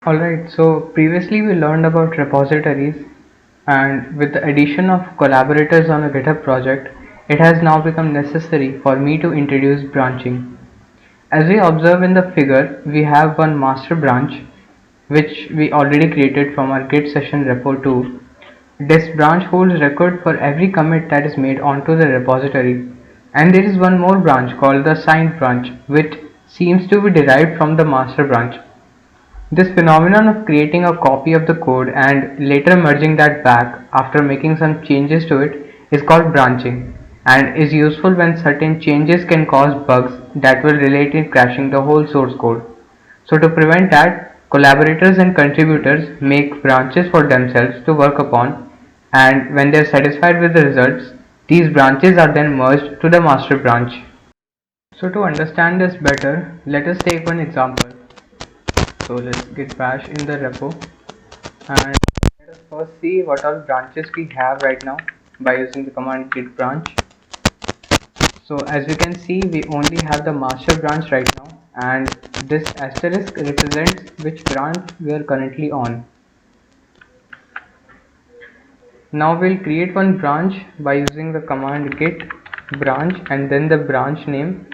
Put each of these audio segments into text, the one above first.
Alright, so previously we learned about repositories, and with the addition of collaborators on a GitHub project, it has now become necessary for me to introduce branching. As we observe in the figure, we have one master branch which we already created from our git session repo 2. This branch holds record for every commit that is made onto the repository, and there is one more branch called the signed branch which seems to be derived from the master branch. This phenomenon of creating a copy of the code and later merging that back after making some changes to it is called branching, and is useful when certain changes can cause bugs that will result in crashing the whole source code. So to prevent that, collaborators and contributors make branches for themselves to work upon, and when they are satisfied with the results, these branches are then merged to the master branch. So to understand this better, let us take one example. So let's git bash in the repo, and let us first see what all branches we have right now by using the command git branch. So as you can see, we only have the master branch right now, and this asterisk represents which branch we are currently on. Now we'll create one branch by using the command git branch and then the branch name.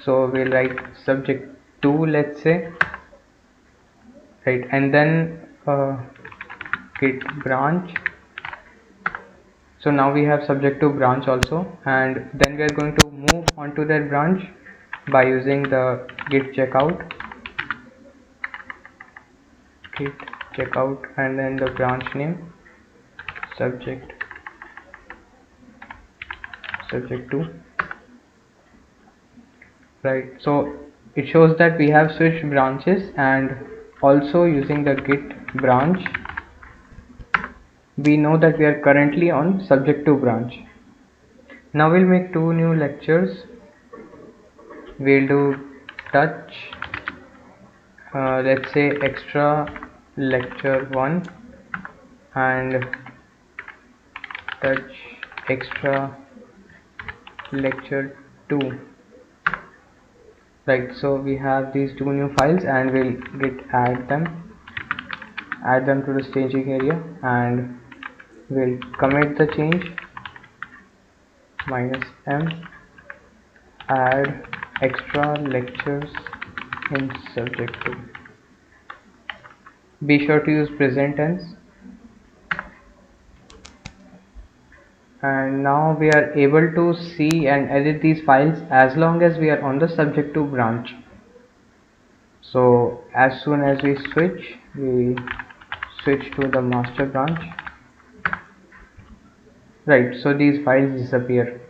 So we'll write subject 2, let's say, right, and then git branch. So now we have subject to branch also, and then we are going to move on to that branch by using the git checkout, and then the branch name subject 2, right. So it shows that we have switched branches, and also using the git branch we know that we are currently on subject to branch. Now we'll make two new lectures. We'll do touch, let's say extra lecture 1, and touch extra lecture 2, right. So we have these two new files, and we'll add them to the staging area, and we'll commit the change -m add extra lectures in subject 2. Be sure to use present tense. And now we are able to see and edit these files as long as we are on the subject to branch. So as soon as we switch to the master branch, right, so these files disappear.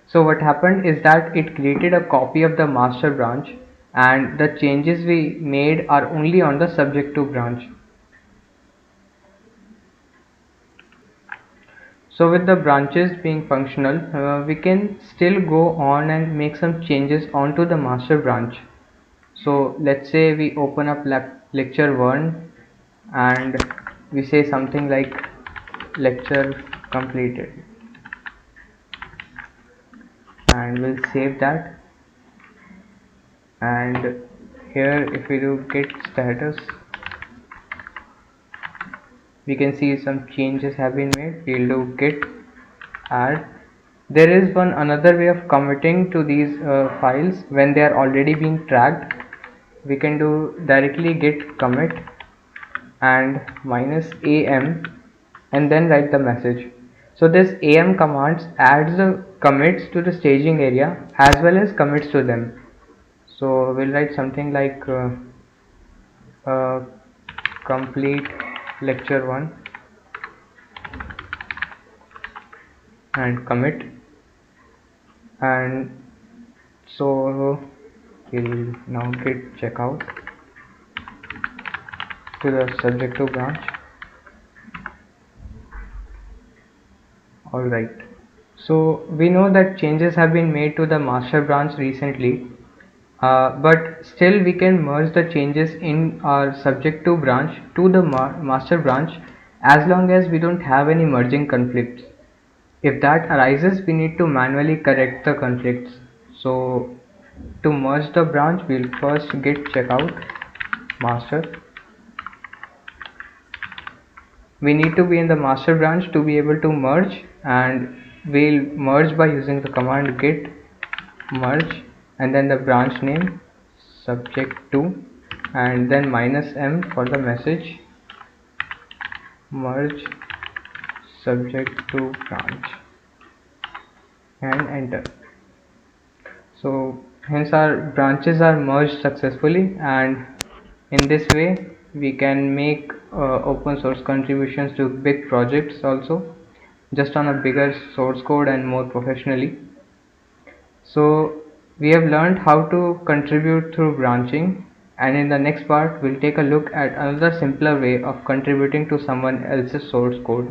So what happened is that it created a copy of the master branch, and the changes we made are only on the subject to branch. So with the branches being functional, we can still go on and make some changes onto the master branch. So let's say we open up lecture 1 and we say something like lecture completed, and we'll save that. And here if we do git status, we can see some changes have been made. We'll do git add. There is another way of committing to these files when they are already being tracked. We can do directly git commit and -am and then write the message. So this am commands adds the commits to the staging area as well as commits to them. So we'll write something like complete lecture 1 and commit, and so we'll now git checkout to the subject to branch. Alright, so we know that changes have been made to the master branch recently, but still we can merge the changes in our subject to branch to the master branch as long as we don't have any merging conflicts. If that arises, we need to manually correct the conflicts. So to merge the branch, we'll first git checkout master, We need to be in the master branch to be able to merge, and we'll merge by using the command git merge and then the branch name subject to and then -m for the message merge subject to branch and enter. So hence our branches are merged successfully, and in this way we can make open source contributions to big projects also, just on a bigger source code and more professionally. So we have learned how to contribute through branching, and in the next part we'll take a look at another simpler way of contributing to someone else's source code.